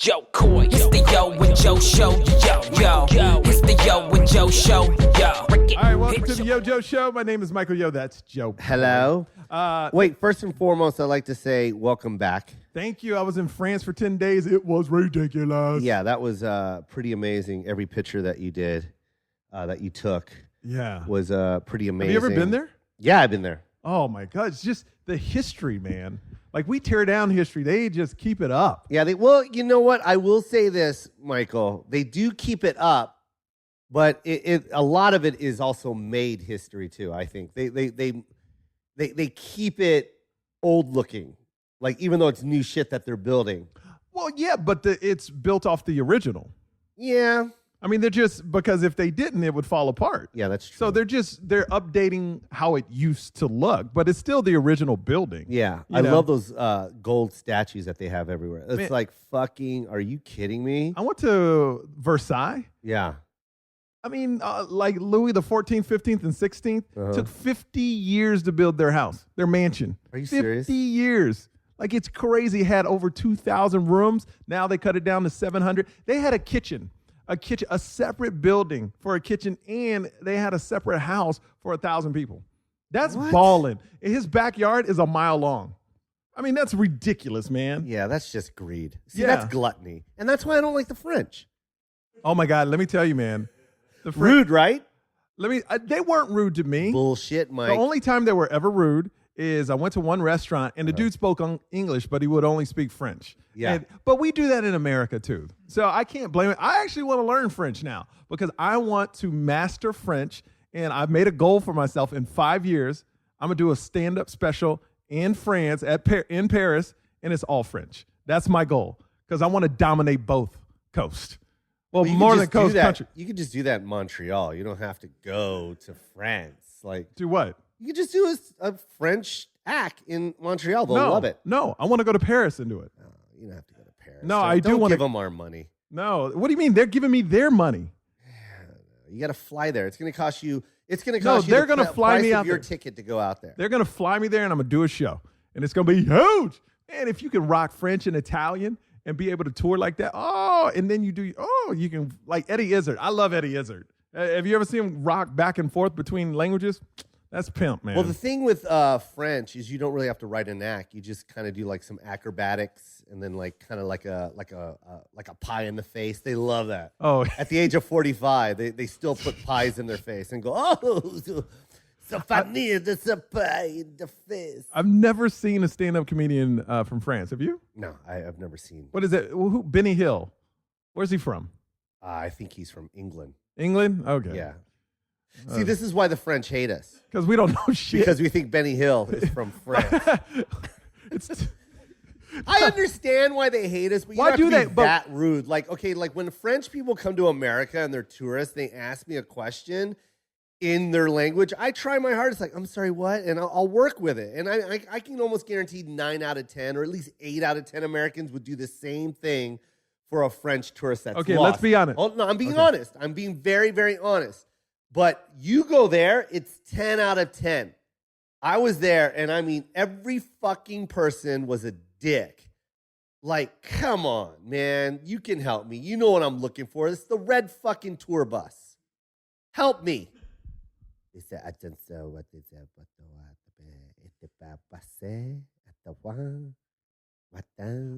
Joe Coy, it's the Yo and Joe Show, yo. It's the Yo and Joe Show, yo. All right, welcome to the Yo Joe Show. My name is Michael Yo. That's Joe Coy. Hello. Wait, first and foremost, I'd like to say welcome back. Thank you. I was in France for 10 days. It was ridiculous. Yeah, that was pretty amazing. Every picture that you did, that you took, was pretty amazing. Have you ever been there? Yeah, I've been there. Oh, my God. It's just the history, man. Like, we tear down history. They just keep it up. Yeah, well, you know what? I will say this, Michael. They do keep it up, but a lot of it is also made history, too, I think. They keep it old looking. Like, even though it's new shit that they're building. Well, yeah, but it's built off the original. Yeah. I mean, they're just, because if they didn't, it would fall apart. Yeah, that's true. So they're updating how it used to look, but it's still the original building. Yeah. I love those gold statues that they have everywhere. It's like fucking, are you kidding me? I went to Versailles. Yeah. I mean, like Louis the 14th, 15th, and 16th took 50 years to build their house, their mansion. Are you serious? 50 years. Like, it's crazy. Had over 2,000 rooms. Now they cut it down to 700. They had a separate building for a kitchen, and they had a separate house for 1,000 people. That's balling. His backyard is a mile long. I mean, that's ridiculous, man. Yeah, that's just greed. See, that's gluttony. And that's why I don't like the French. Oh, my God. Let me tell you, man. Rude, right? They weren't rude to me. Bullshit, Mike. The only time they were ever rude is I went to one restaurant, and the dude spoke English, but he would only speak French. Yeah. But we do that in America, too. So I can't blame it. I actually want to learn French now because I want to master French, and I've made a goal for myself in 5 years. I'm going to do a stand-up special in France, in Paris, and it's all French. That's my goal because I want to dominate both coasts. Well, more than coast country. You could just do that in Montreal. You don't have to go to France. Like, do what? You could just do a French act in Montreal. They'll love it. No, I want to go to Paris and do it. No, you don't have to go to Paris. No, I do want to give them our money. No, what do you mean? They're giving me their money. You got to fly there. It's going to cost you. It's going to No, cost you they're going to fly me out your there. ticket to go out there. They're going to fly me there, and I'm going to do a show, and it's going to be huge. And if you can rock French and Italian and be able to tour like that, and then you can, like Eddie Izzard. I love Eddie Izzard. Have you ever seen him rock back and forth between languages? That's pimp, man. Well, the thing with French is you don't really have to write an act. You just kind of do like some acrobatics and then like kind of like a pie in the face. They love that. Oh, at the age of 45, they still put pies in their face and go, oh, so funny, there's a pie in the face. I've never seen a stand-up comedian from France. Have you? No, I've never seen. What is it? Who? Benny Hill. Where's he from? I think he's from England. England? Okay. Yeah. See, this is why the French hate us. Because we don't know shit. Because we think Benny Hill is from France. I understand why they hate us, but you don't have to be that rude. Like, okay, like when French people come to America and they're tourists, they ask me a question in their language. I try my hardest, like, I'm sorry, what? And I'll work with it. And I can almost guarantee 9 out of 10, or at least 8 out of 10 Americans would do the same thing for a French tourist that's okay, lost. Let's be honest. Oh, no, I'm being honest. I'm being very, very honest. But you go there, it's 10 out of 10. I was there, and I mean, every fucking person was a dick. Like, come on, man. You can help me. You know what I'm looking for. It's the red fucking tour bus. Help me.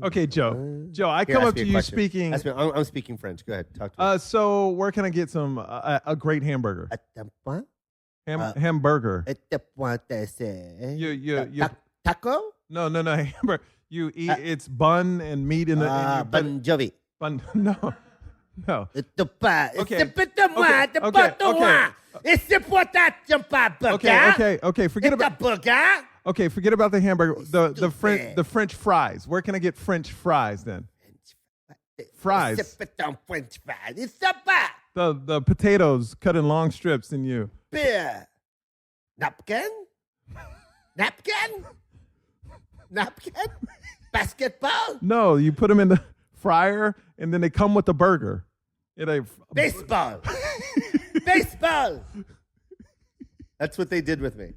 Okay, Joe. Joe, I come up to you speaking. I'm speaking French. Go ahead. Talk to me. So where can I get some a great hamburger? Hamburger. Taco? No, hamburger. You eat it's bun and meat in the Bon Jovi. Bun. No. Okay. Forget about the hamburger. The French fries. Where can I get French fries then? Fries. The potatoes cut in long strips and you. Beer. Napkin? Basketball? No, you put them in the fryer and then they come with the burger. Baseball. Baseball. That's what they did with me.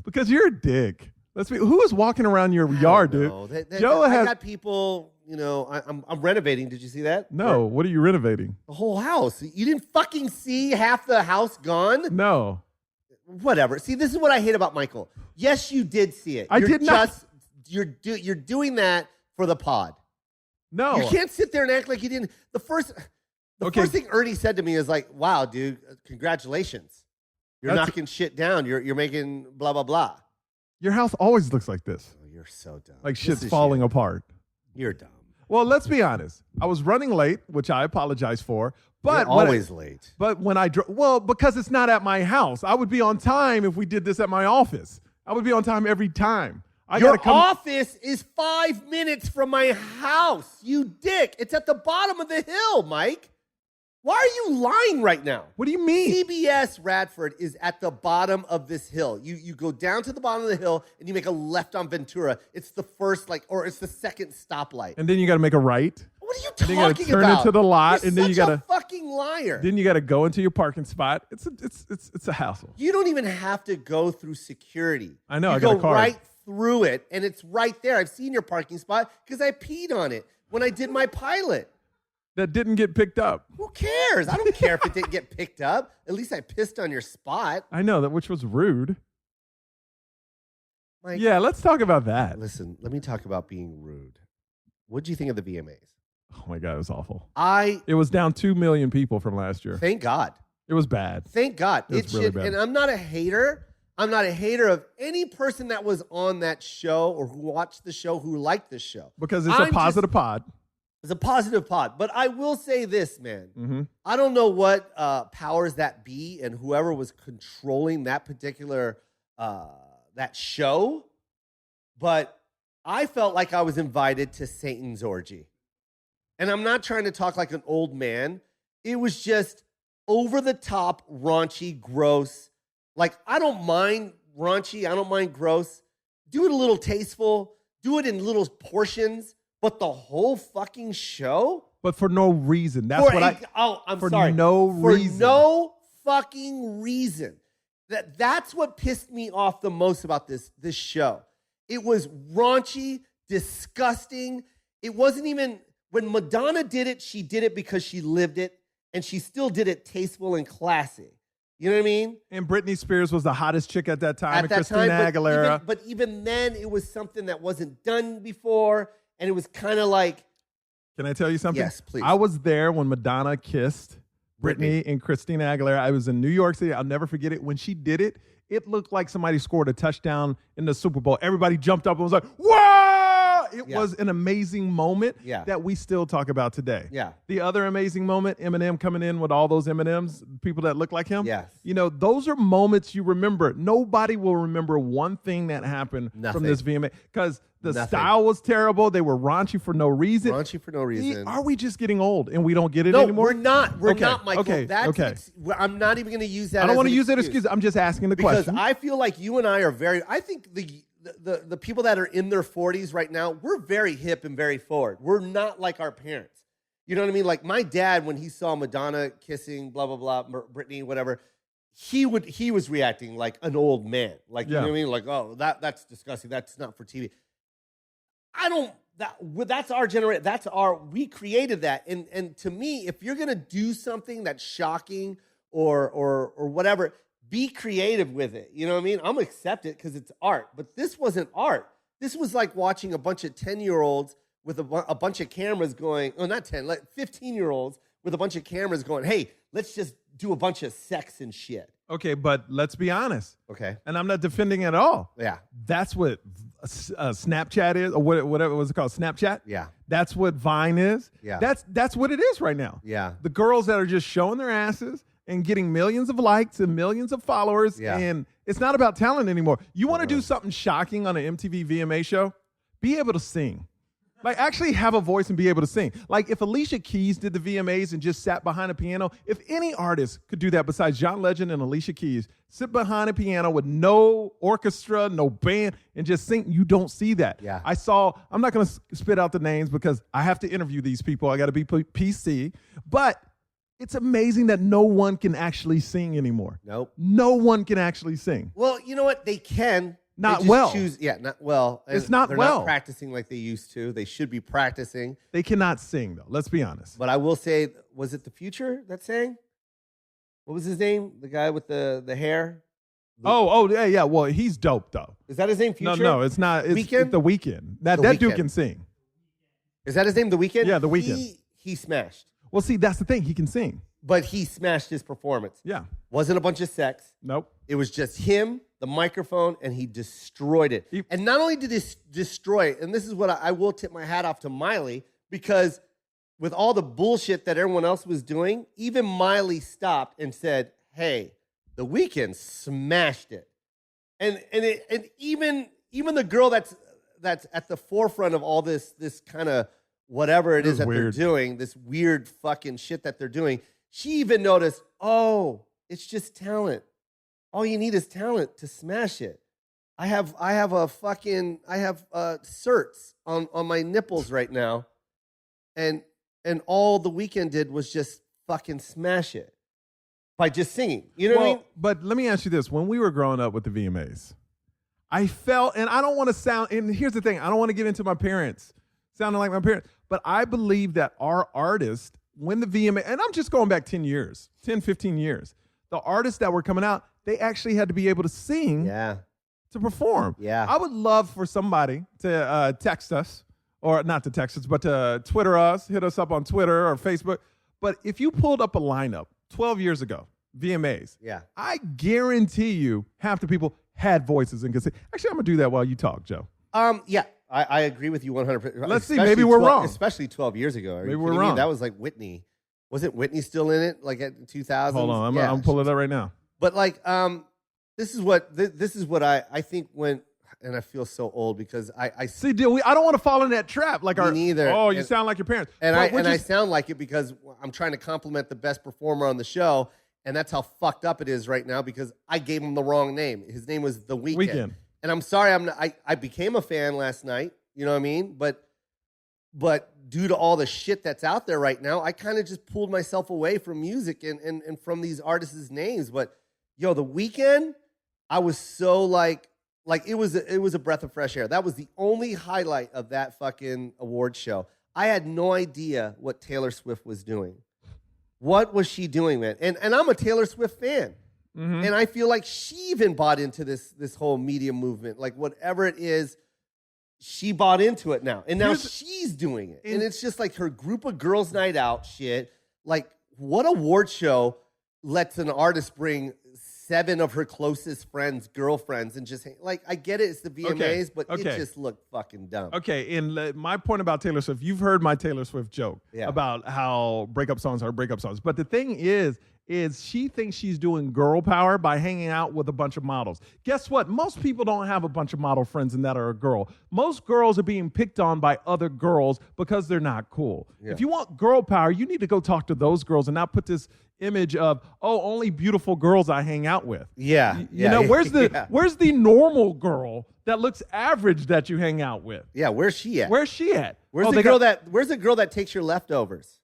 Because you're a dick. Who is walking around your yard, dude? I got people. I'm renovating. Did you see that? No. What are you renovating? The whole house. You didn't fucking see half the house gone? No. Whatever. See, this is what I hate about Michael. Yes, you did see it. I did not. You're doing that for the pod. No. You can't sit there and act like you didn't. The first thing Ernie said to me is like, "Wow, dude, congratulations. You're knocking shit down. You're making blah blah blah." Your house always looks like this. Oh, you're so dumb. Like shit's falling apart. You're dumb. Well, let's be honest. I was running late, which I apologize for. But you're always late. But when because it's not at my house. I would be on time if we did this at my office. I would be on time every time. Your office is 5 minutes from my house, you dick. It's at the bottom of the hill, Mike. Why are you lying right now? What do you mean? CBS Radford is at the bottom of this hill. You go down to the bottom of the hill and you make a left on Ventura. It's the first or it's the second stoplight. And then you got to make a right. What are you talking about? Then you got to turn into the lot, You're and then you got to fucking liar. Then you got to go into your parking spot. It's a hassle. You don't even have to go through security. I know. You I got go a card. right through it, and it's right there. I've seen your parking spot because I peed on it when I did my pilot. That didn't get picked up. Who cares? I don't care if it didn't get picked up. At least I pissed on your spot. I know, which was rude. Mike, yeah, let's talk about that. Listen, let me talk about being rude. What did you think of the VMAs? Oh my God, it was awful. It was down 2 million people from last year. Thank God. It was bad. Thank God. It was really bad. And I'm not a hater. I'm not a hater of any person that was on that show or who watched the show who liked the show. Because it's a positive pod. It's a positive pod. But I will say this, man. Mm-hmm. I don't know what powers that be and whoever was controlling that particular that show, but I felt like I was invited to Satan's orgy. And I'm not trying to talk like an old man. It was just over the top, raunchy, gross. Like, I don't mind raunchy. I don't mind gross. Do it a little tasteful. Do it in little portions. But the whole fucking show? But for no reason. That's I'm sorry. For no reason. For no fucking reason. That's what pissed me off the most about this show. It was raunchy, disgusting. It wasn't even, when Madonna did it, she did it because she lived it, and she still did it tasteful and classy. You know what I mean? And Britney Spears was the hottest chick at that time, and Christina Aguilera. But even then, it was something that wasn't done before, and it was kind of like... Can I tell you something? Yes, please. I was there when Madonna kissed Britney and Christina Aguilera. I was in New York City. I'll never forget it. When she did it, it looked like somebody scored a touchdown in the Super Bowl. Everybody jumped up and was like, whoa! It was an amazing moment that we still talk about today. Yeah. The other amazing moment, Eminem coming in with all those M&Ms, people that look like him. Yes. You know, those are moments you remember. Nobody will remember one thing that happened from this VMA because the style was terrible. They were raunchy for no reason. Raunchy for no reason. Are we just getting old and we don't get it anymore? No, we're not. We're not, Michael. Okay. I'm not even going to use that. I don't want to use that excuse. I'm just asking the question. Because I feel like you and I are I think the people that are in their 40s right now, we're very hip and very forward. We're not like our parents. You know what I mean? Like my dad, when he saw Madonna kissing, blah, blah, blah, Britney, whatever, he was reacting like an old man. Like, you know what I mean? Like, oh, that's disgusting. That's not for TV. That's our generation. We created that. And to me, if you're going to do something that's shocking or whatever, be creative with it. You know what I mean? I'm going to accept it because it's art. But this wasn't art. This was like watching a bunch of 10-year-olds with a bunch of cameras going, oh, not 10, like 15-year-olds with a bunch of cameras going, hey, let's just do a bunch of sex and shit. Okay, but let's be honest. Okay. And I'm not defending it at all. Yeah. That's what Snapchat is, or whatever was it called, Snapchat? Yeah. That's what Vine is. Yeah. That's what it is right now. Yeah. The girls that are just showing their asses and getting millions of likes and millions of followers. Yeah. And it's not about talent anymore. You want to do something shocking on an MTV VMA show? Be able to sing. Like, actually have a voice and be able to sing. Like, if Alicia Keys did the VMAs and just sat behind a piano, if any artist could do that besides John Legend and Alicia Keys, sit behind a piano with no orchestra, no band, and just sing, you don't see that. Yeah. I'm not going to spit out the names because I have to interview these people. I got to be PC. But it's amazing that no one can actually sing anymore. Nope. No one can actually sing. Well, you know what? They can. Not well. Not well. And it's not they're well. Not practicing like they used to. They should be practicing. They cannot sing, though. Let's be honest. But I will say, was it The Future that sang? What was his name? The guy with the hair? Yeah. Well, he's dope, though. Is that his name, Future? No, it's not. It's Weeknd? The Weeknd. That dude can sing. Is that his name, The Weeknd? Yeah, The Weeknd. He smashed. Well, see, that's the thing. He can sing. But he smashed his performance. Yeah. Wasn't a bunch of sex. Nope. It was just him, the microphone, and he destroyed it. And not only did he destroy it, and this is what I will tip my hat off to Miley, because with all the bullshit that everyone else was doing, even Miley stopped and said, hey, The Weeknd smashed it. And even the girl that's at the forefront of all this kind of whatever it is that they're doing, this weird fucking shit that they're doing, she even noticed, it's just talent. All you need is talent to smash it. I have certs on my nipples right now, and all The Weeknd did was just fucking smash it by just singing. You know what I mean? But let me ask you this: when we were growing up with the VMAs, I felt, and I don't want to sound, and here's the thing: I don't want to get into my parents sounding like my parents, but I believe that our artists, when the VMA, and I'm just going back 10 years, 10, 15 years, the artists that were coming out, they actually had to be able to sing to perform. Yeah. I would love for somebody to text us, or not to text us, but to Twitter us, hit us up on Twitter or Facebook. But if you pulled up a lineup 12 years ago, VMAs, I guarantee you half the people had voices and could sing. Actually, I'm going to do that while you talk, Joe. Yeah. I agree with you 100%. Let's see. Maybe we're wrong. Especially 12 years ago. Maybe we're wrong. That was like Whitney. Wasn't Whitney still in it? Like at 2000? Hold on. I'm pulling it up right now. But like, this is what I think when, and I feel so old because I see. I don't want to fall in that trap. Like me neither. Oh, you sound like your parents. And I sound like it because I'm trying to compliment the best performer on the show, and that's how fucked up it is right now because I gave him the wrong name. His name was The Weeknd. And I'm sorry, I became a fan last night, you know what I mean? But due to all the shit that's out there right now, I kind of just pulled myself away from music and from these artists' names. But yo, The Weeknd, I was so like it was a breath of fresh air. That was the only highlight of that fucking award show. I had no idea what Taylor Swift was doing. What was she doing, man? And I'm a Taylor Swift fan. Mm-hmm. And I feel like she even bought into this whole media movement. Like whatever it is, she bought into it now. And now she's doing it. And it's just like her group of girls night out shit. Like what award show lets an artist bring 7 of her closest friends, girlfriends, and just like, I get it, it's the VMAs, but it just looked fucking dumb. Okay, and my point about Taylor Swift, you've heard my Taylor Swift joke about how breakup songs are breakup songs. But the thing is she thinks she's doing girl power by hanging out with a bunch of models. Guess what? Most people don't have a bunch of model friends and that are a girl. Most girls are being picked on by other girls because they're not cool. Yeah. If you want girl power, you need to go talk to those girls and not put this image of, only beautiful girls I hang out with. Yeah. You know, where's the normal girl that looks average that you hang out with? Yeah, where's she at? Where's the girl that takes your leftovers?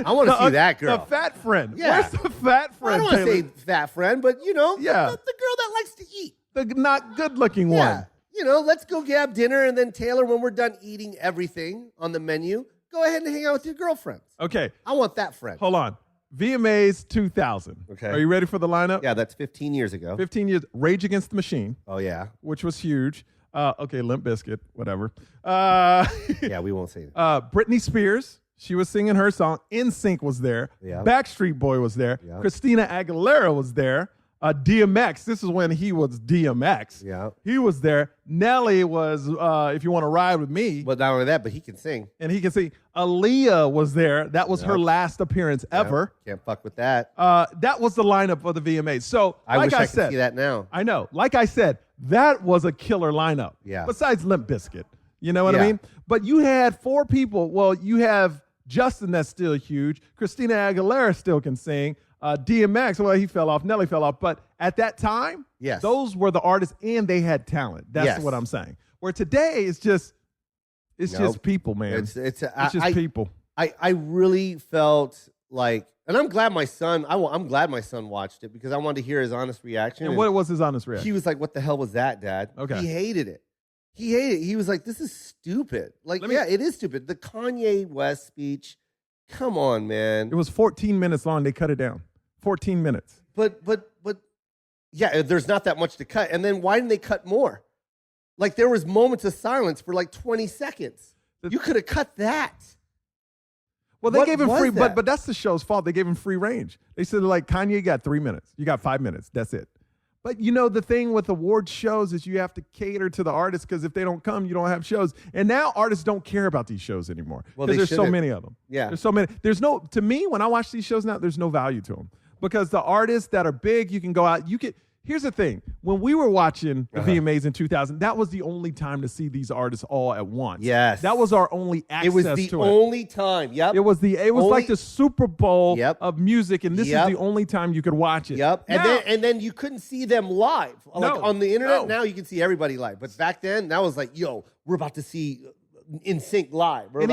I want to see that girl. The fat friend. Yeah. Where's the fat friend? I don't want to say fat friend, but the girl that likes to eat. The not good looking one. You know, let's go grab dinner and then Taylor, when we're done eating everything on the menu, go ahead and hang out with your girlfriends. Okay. I want that friend. Hold on. VMAs 2000. Okay. Are you ready for the lineup? Yeah, that's 15 years ago. 15 years. Rage Against the Machine. Oh, yeah. Which was huge. Limp Bizkit, whatever. Yeah, we won't say that. Britney Spears. She was singing her song. NSYNC was there. Yeah. Backstreet Boy was there. Yeah. Christina Aguilera was there. DMX. This is when he was DMX. Yeah. He was there. Nelly was If You Want to Ride With Me. But not only that, but he can sing. And he can sing. Aaliyah was there. That was her last appearance ever. Can't fuck with that. That was the lineup for the VMAs. So, I wish I could see that now. I know. Like I said, that was a killer lineup. Yeah. Besides Limp Bizkit. You know what I mean? But you had 4 people. Well, you have Justin that's still huge. Christina Aguilera still can sing. DMX, well, he fell off. Nelly fell off. But at that time, those were the artists, and they had talent. That's what I'm saying. Where today, it's just people, man. It's just people. I really felt like, and I'm glad my son watched it because I wanted to hear his honest reaction. And what was his honest reaction? He was like, "What the hell was that, Dad?" Okay. He hated it. He was like, "This is stupid." Like, it is stupid. The Kanye West speech. Come on, man. It was 14 minutes long. They cut it down. 14 minutes. But yeah, there's not that much to cut. And then why didn't they cut more? Like, there was moments of silence for like 20 seconds. You could have cut that. Well, they gave him free, but that's the show's fault. They gave him free range. They said, like, Kanye, you got 3 minutes. You got 5 minutes. That's it. But, the thing with award shows is you have to cater to the artists because if they don't come, you don't have shows. And now artists don't care about these shows anymore because there's so many of them. Yeah. There's so many. To me, when I watch these shows now, there's no value to them because the artists that are big, you can go out. Here's the thing. When we were watching the VMAs in 2000, that was the only time to see these artists all at once. Yes. That was our only access to it. It was the only time. Yep. It was like the Super Bowl of music, and this is the only time you could watch it. Yep. And then you couldn't see them live. Like on the internet, now you can see everybody live. But back then, that was like, yo, we're about to see NSYNC live. And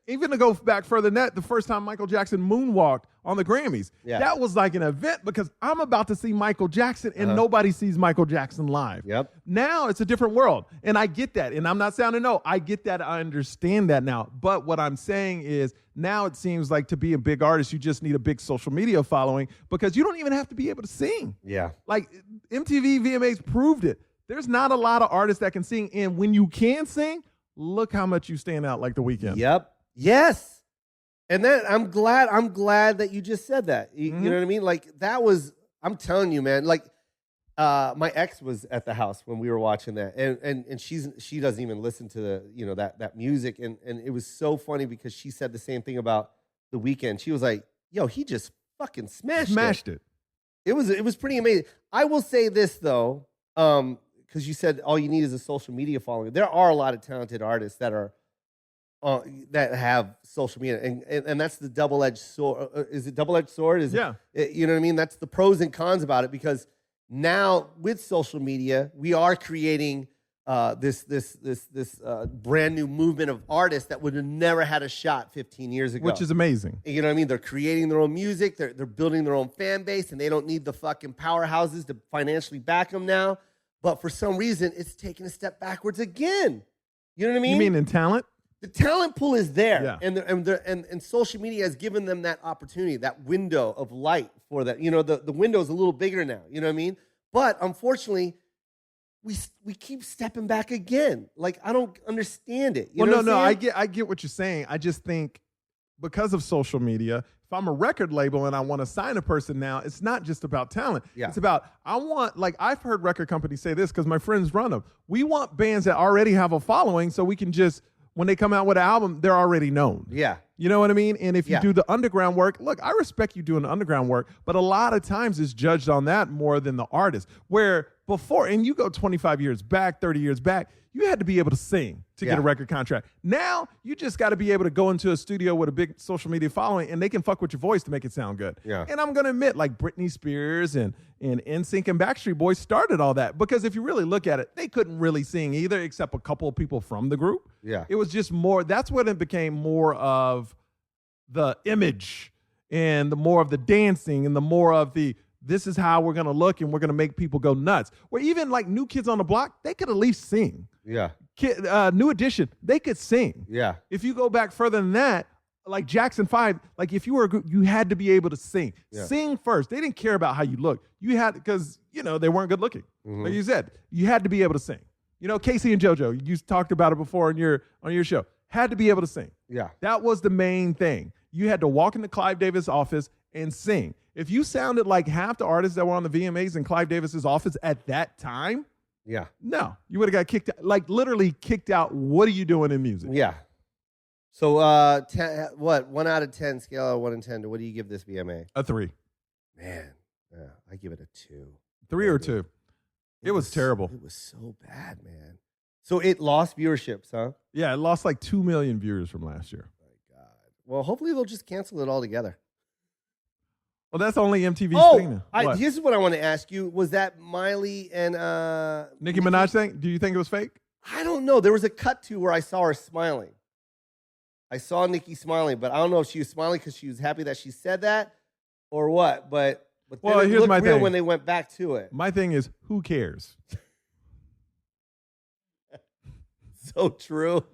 even to go back further than that, the first time Michael Jackson moonwalked on the Grammys, that was like an event because I'm about to see Michael Jackson and nobody sees Michael Jackson live. Yep. Now it's a different world. And I get that. And I'm not sounding no. I get that. I understand that now. But what I'm saying is now it seems like to be a big artist, you just need a big social media following because you don't even have to be able to sing. Yeah. Like MTV VMAs proved it. There's not a lot of artists that can sing. And when you can sing, look how much you stand out like The Weeknd. Yep. Yes. And then I'm glad that you just said that. You know what I mean? Like that was, I'm telling you, man, like my ex was at the house when we were watching that. And she doesn't even listen to the, that music. And it was so funny because she said the same thing about The Weeknd. She was like, yo, he just fucking smashed it. It was pretty amazing. I will say this though, because you said all you need is a social media following. There are a lot of talented artists that are that have social media, and that's the double-edged sword. Is it double-edged sword? You know what I mean? That's the pros and cons about it because now with social media, we are creating this brand new movement of artists that would have never had a shot 15 years ago. Which is amazing. You know what I mean? They're creating their own music. They're building their own fan base, and they don't need the fucking powerhouses to financially back them now. But for some reason, it's taking a step backwards again. You know what I mean? You mean in talent? The talent pool is there, and social media has given them that opportunity, that window of light for that. The window is a little bigger now. You know what I mean? But unfortunately, we keep stepping back again. Like I don't understand it. I get what you're saying. I just think because of social media, if I'm a record label and I want to sign a person now, it's not just about talent. Yeah. It's about I've heard record companies say this because my friends run them. We want bands that already have a following so we can just. When they come out with an album, they're already known. Yeah. You know what I mean? And if you do the underground work, look, I respect you doing the underground work, but a lot of times it's judged on that more than the artist. Where before, and you go 25 years back, 30 years back, you had to be able to sing to get a record contract. Now, you just got to be able to go into a studio with a big social media following, and they can fuck with your voice to make it sound good. Yeah. And I'm going to admit, like Britney Spears and NSYNC and Backstreet Boys started all that because if you really look at it, they couldn't really sing either except a couple of people from the group. Yeah. It was just more, that's when it became more of the image and the more of the dancing and the more of the, this is how we're going to look and we're going to make people go nuts. Where even like New Kids on the Block, they could at least sing. Yeah. New Edition, they could sing. Yeah. If you go back further than that, like Jackson 5, like if you were a group, you had to be able to sing. Yeah. Sing first. They didn't care about how you looked. You had, because, they weren't good looking. Mm-hmm. Like you said, you had to be able to sing. Casey and JoJo, you talked about it before on your show, had to be able to sing. Yeah. That was the main thing. You had to walk into Clive Davis' office and sing. If you sounded like half the artists that were on the VMAs in Clive Davis's office at that time, no, you would have got kicked out, like literally kicked out. What are you doing in music? Yeah. So, 1 out of 10 scale of 1 to 10. What do you give this VMA? A 3. Man, I give it a 2. 3 or 2. It was terrible. It was so bad, man. So it lost viewerships, huh? Yeah, it lost like 2 million viewers from last year. Oh my God. Well, hopefully they'll just cancel it altogether. Well, that's only MTV's thing now. Here's what I want to ask you. Was that Miley and Nicki Minaj thing? Do you think it was fake? I don't know. There was a cut to where I saw her smiling. I saw Nikki smiling, but I don't know if she was smiling because she was happy that she said that or what. But well, then it here's looked my real thing. when they went back to it. My thing is, who cares? So true.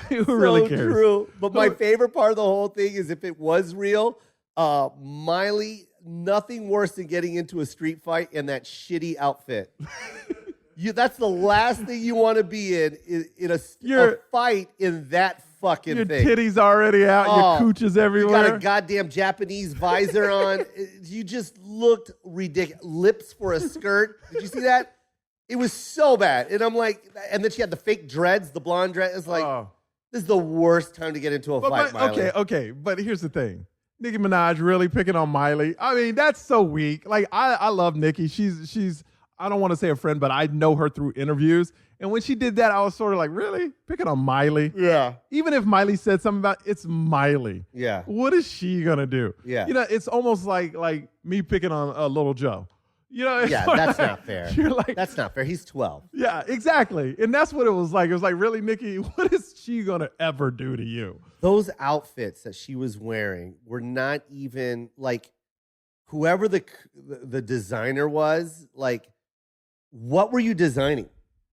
Who really cares? True. But my favorite part of the whole thing is if it was real, Miley, nothing worse than getting into a street fight in that shitty outfit. That's the last thing you want to be in a fight in that fucking thing. Your titties already out, your cooch is everywhere. You got a goddamn Japanese visor on. You just looked ridiculous. Lips for a skirt. Did you see that? It was so bad. And I'm like, and then she had the fake dreads, the blonde dreads. It's like, this is the worst time to get into a fight, Miley. Okay. But here's the thing. Nicki Minaj really picking on Miley. I mean, that's so weak. Like, I love Nicki. She's I don't want to say a friend, but I know her through interviews. And when she did that, I was sort of like, really? Picking on Miley? Yeah. Even if Miley said something about it's Miley. Yeah. What is she going to do? Yeah. You know, it's almost like me picking on Little Joe. You know, yeah, that's not fair. You're like, that's not fair. He's 12. Yeah, exactly. And that's what it was like. It was like, really, Nicki, what is she going to ever do to you? Those outfits that she was wearing were not even like whoever the designer was, like, what were you designing?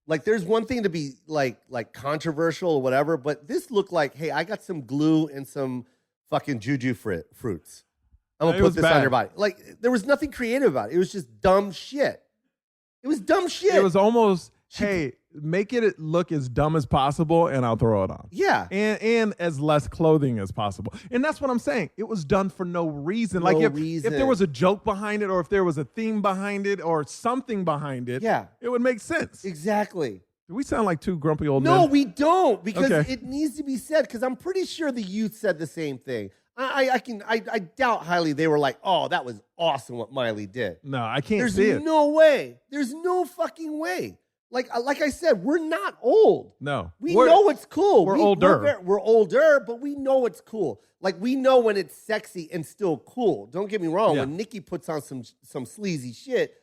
Like, there's one thing to be like controversial or whatever, but this looked like, hey, I got some glue and some fucking juju fruits. I'm going to put this on your body. Like, there was nothing creative about it. It was just dumb shit. It was dumb shit. It was almost, hey, make it look as dumb as possible and I'll throw it on. Yeah. And as less clothing as possible. And that's what I'm saying. It was done for no reason. Like if there was a joke behind it or if there was a theme behind it or something behind it, it would make sense. Exactly. Do we sound like two grumpy old men? No, we don't, because it needs to be said, because I'm pretty sure the youth said the same thing. I doubt highly they were like, oh, that was awesome what Miley did. No, I can't see it. There's no way. There's no fucking way. Like I said, we're not old. No. We know what's cool. We're older. We're older, but we know what's cool. Like, we know when it's sexy and still cool. Don't get me wrong. When Nicki puts on some sleazy shit,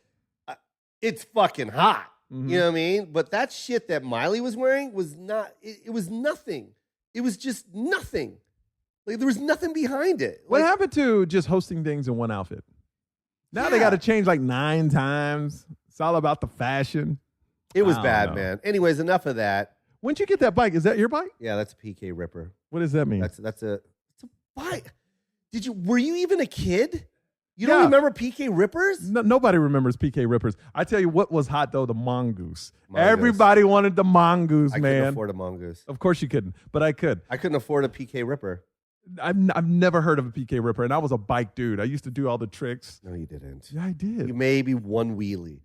it's fucking hot. Mm-hmm. You know what I mean? But that shit that Miley was wearing was not, it was nothing. It was just nothing. Like, there was nothing behind it. What happened to just hosting things in one outfit? Now they got to change like 9 times. It's all about the fashion. It was bad, man. Anyways, enough of that. When'd you get that bike? Is that your bike? Yeah, that's a PK Ripper. What does that mean? It's a bike. Were you even a kid? You don't remember PK Rippers? No, nobody remembers PK Rippers. I tell you what was hot though, the mongoose. Everybody wanted the mongoose, man. I couldn't afford a mongoose. Of course you couldn't, but I could. I couldn't afford a PK Ripper. I've never heard of a PK Ripper, and I was a bike dude. I used to do all the tricks. No, you didn't. Yeah, I did. You maybe one wheelie.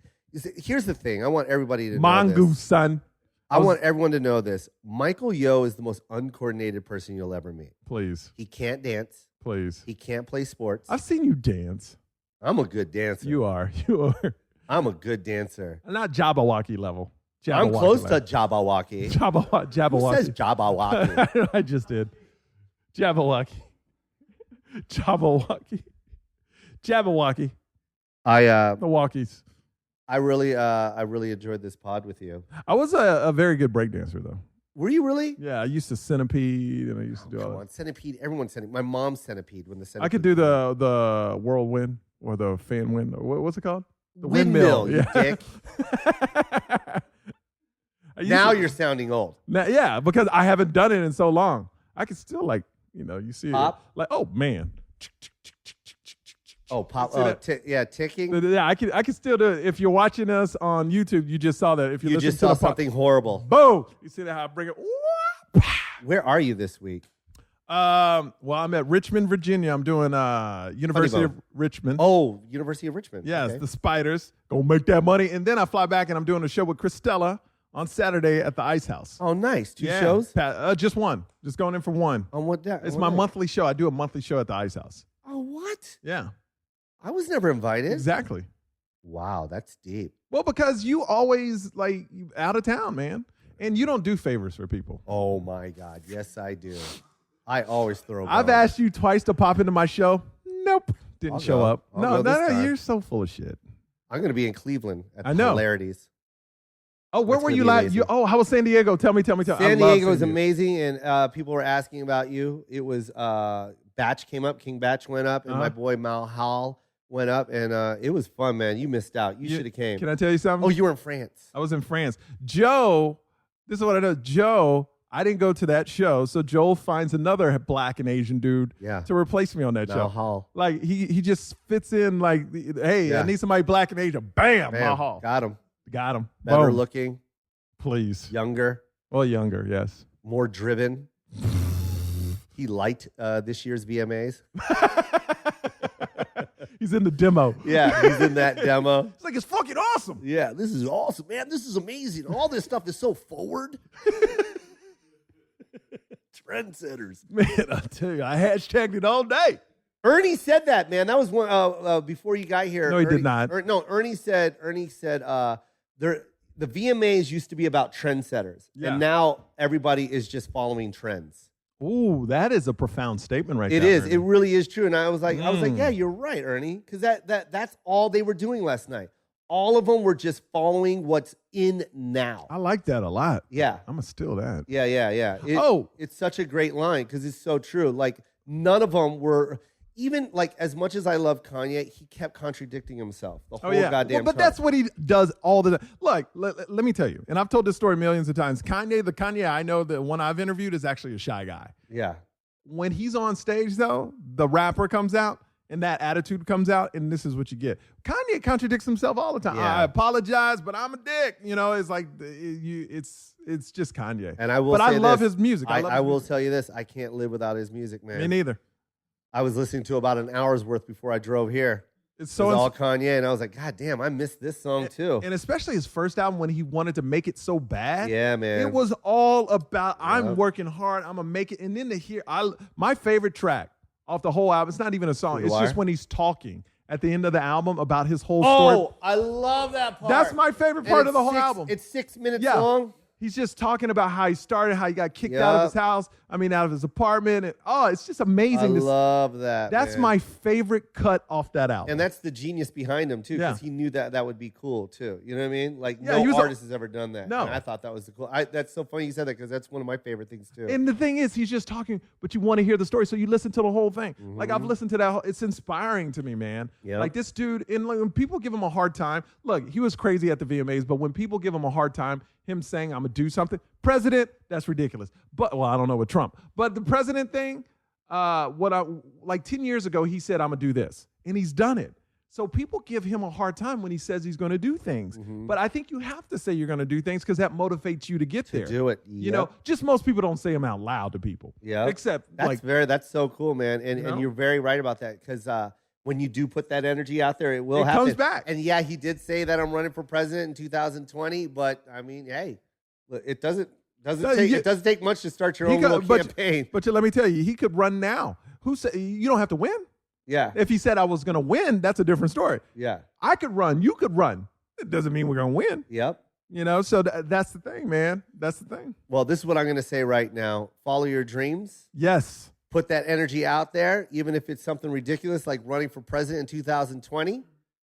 Here's the thing. I want everybody to know mongoose, this. son. I want everyone to know this. Michael Yo is the most uncoordinated person you'll ever meet. Please. He can't dance. Please. He can't play sports. I've seen you dance. I'm a good dancer. You are. You are. I'm a good dancer. Not Jabberwocky level. I'm close to Jabberwocky. Jabberwocky. Who says Jabberwocky? I just did. Jabberwocky. Jabberwocky. Jabberwocky. The walkies. I really enjoyed this pod with you. I was a very good breakdancer, though. Were you really? Yeah, I used to centipede, and I used to do all that. Centipede. Everyone's centipede. My mom's centipede when the centipede. I could do the whirlwind or the fan wind. What's it called? The windmill. You dick. Now you're sounding old. Yeah, because I haven't done it in so long. I can still you see pop? It. Like, oh man. Oh, pop! Ticking. Yeah, I can still do it. If you're watching us on YouTube, you just saw that. If you just saw something horrible. Boom! You see that how I bring it? Where are you this week? Well, I'm at Richmond, Virginia. I'm doing University of Richmond. Oh, University of Richmond. Yes, okay. The Spiders gonna make that money, and then I fly back and I'm doing a show with Christella on Saturday at the Ice House. Oh, nice. Two shows? Just one. Just going in for one. On what day? It's my monthly show. I do a monthly show at the Ice House. Oh, what? Yeah. I was never invited. Exactly. Wow, that's deep. Well, because you always out of town, man. And you don't do favors for people. Oh my God. Yes, I do. I always throw I've asked you twice to pop into my show. Nope. Didn't show up. No, you're so full of shit. I'm going to be in Cleveland at the Hilarities. Oh, where were you like? How was San Diego? Tell me. San Diego was amazing, and people were asking about you. It was Batch came up, King Batch went up, and my boy Mal Hall went up, and it was fun, man. You missed out. You should have came. Can I tell you something? Oh, you were in France. I was in France. Joe, this is what I know. Joe, I didn't go to that show, so Joel finds another black and Asian dude to replace me on that show. Hall. Like he just fits in. Like, hey, I need somebody black and Asian. Bam, Mal Hall. Got him. Better Boom. Looking. Please. Younger. Well, younger, yes. More driven. He liked this year's VMAs. He's in the demo. Yeah, he's in that demo. It's like, it's fucking awesome. Yeah, this is awesome, man. This is amazing. All this stuff is so forward. Trendsetters. Man, I tell you, I hashtagged it all day. Ernie said that, man. That was one before you got here. No, he did not. Ernie said the VMAs used to be about trendsetters, and now everybody is just following trends. Ooh, that is a profound statement right there. It is. Ernie. It really is true. And I was like, yeah, you're right, Ernie, because that's all they were doing last night. All of them were just following what's in now. I like that a lot. Yeah. I'm going to steal that. Yeah. It's such a great line because it's so true. Like, none of them were, even like as much as I love Kanye, he kept contradicting himself the whole goddamn but time. that's what he does all the time. Look, let me tell you, and I've told this story millions of times. The Kanye I know, the one I've interviewed, is actually a shy guy. Yeah. When he's on stage, though, the rapper comes out, and that attitude comes out, and this is what you get. Kanye contradicts himself all the time. Yeah. I apologize, but I'm a dick. You know, it's like it's just Kanye. And I will. But say I love this. his music. I will tell you this: I can't live without his music, man. Me neither. I was listening to about an hour's worth before I drove here. It's all Kanye, and I was like, God damn, I missed this song too. And especially his first album when he wanted to make it so bad. Yeah, man. It was all about I'm working hard, I'm gonna make it, and then to hear my favorite track off the whole album. It's not even a song. It's just when he's talking at the end of the album about his whole story. Oh, I love that part. That's my favorite part of the whole album. It's 6 minutes long. He's just talking about how he started, how he got kicked out of his house. Out of his apartment. And, it's just amazing. I love that. That's my favorite cut off that album. And that's the genius behind him, too, because he knew that would be cool, too. You know what I mean? Like, no artist has ever done that. No. And I thought that was the cool. That's so funny you said that, because that's one of my favorite things, too. And the thing is, he's just talking, but you want to hear the story, so you listen to the whole thing. Mm-hmm. Like, I've listened to that. It's inspiring to me, man. Yep. Like, this dude, and when people give him a hard time, look, he was crazy at the VMAs, but when people give him a hard time, him saying, I'm going to do something, president, that's ridiculous. But, I don't know with Trump. But the president thing, 10 years ago, he said, I'm going to do this. And he's done it. So people give him a hard time when he says he's going to do things. Mm-hmm. But I think you have to say you're going to do things because that motivates you to get there. Do it. You know, just most people don't say them out loud to people. Yeah. Except that's so cool, man. And you're very right about that because when you do put that energy out there, it will happen. It comes back. And yeah, he did say that I'm running for president in 2020, but I mean, hey, it doesn't take much to start your own little campaign. But let me tell you, he could run now. Who said you don't have to win? Yeah. If he said I was going to win, that's a different story. Yeah. I could run. You could run. It doesn't mean we're going to win. Yep. You know, so that's the thing, man. That's the thing. Well, this is what I'm going to say right now. Follow your dreams. Yes. Put that energy out there, even if it's something ridiculous like running for president in 2020.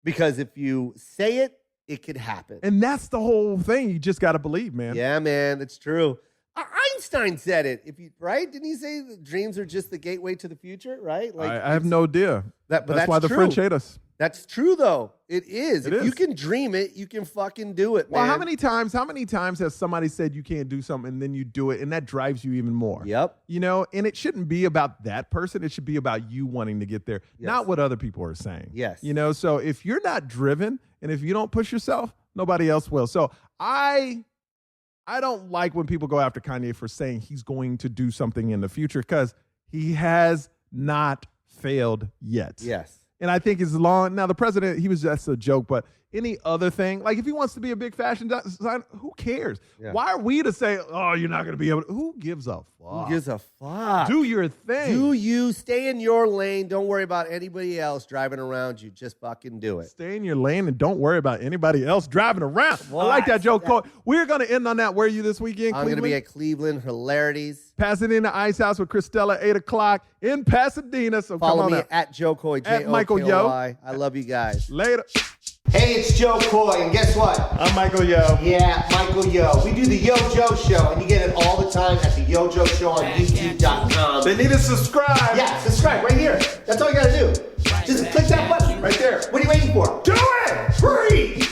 Because if you say it, it could happen. And that's the whole thing. You just got to believe, man. Yeah, man. It's true. Einstein said it. Right? Didn't he say that dreams are just the gateway to the future? Right? Like I have no idea. But that's why the French hate us. That's true, though. It is. If you can dream it, you can fucking do it, man. Well, how many times has somebody said you can't do something and then you do it and that drives you even more? Yep. You know, and it shouldn't be about that person. It should be about you wanting to get there, not what other people are saying. Yes. You know, so if you're not driven and if you don't push yourself, nobody else will. So I don't like when people go after Kanye for saying he's going to do something in the future because he has not failed yet. Yes. And I think now the president, that's a joke, but any other thing, like if he wants to be a big fashion designer, who cares? Yeah. Why are we to say, oh, you're not going to be able to? Who gives a fuck? Who gives a fuck? Do your thing. Do you. Stay in your lane. Don't worry about anybody else driving around you. Just fucking do it. Stay in your lane and don't worry about anybody else driving around. What? I like that joke. We're going to end on that. Where are you this weekend, I'm going to be at Cleveland. Hilarities. Pasadena Ice House with Christella, 8 o'clock in Pasadena. So follow come on me at Joe Coy, at Michael Yo. I love you guys. Later. Hey, it's Joe Coy, and guess what? I'm Michael Yo. Yeah, Michael Yo. We do the Yo Joe Show, and you get it all the time at the Yo Joe Show on YouTube.com. They need to subscribe. Yeah, subscribe right here. That's all you gotta do. Just click that button. Right there. What are you waiting for? Do it! Free!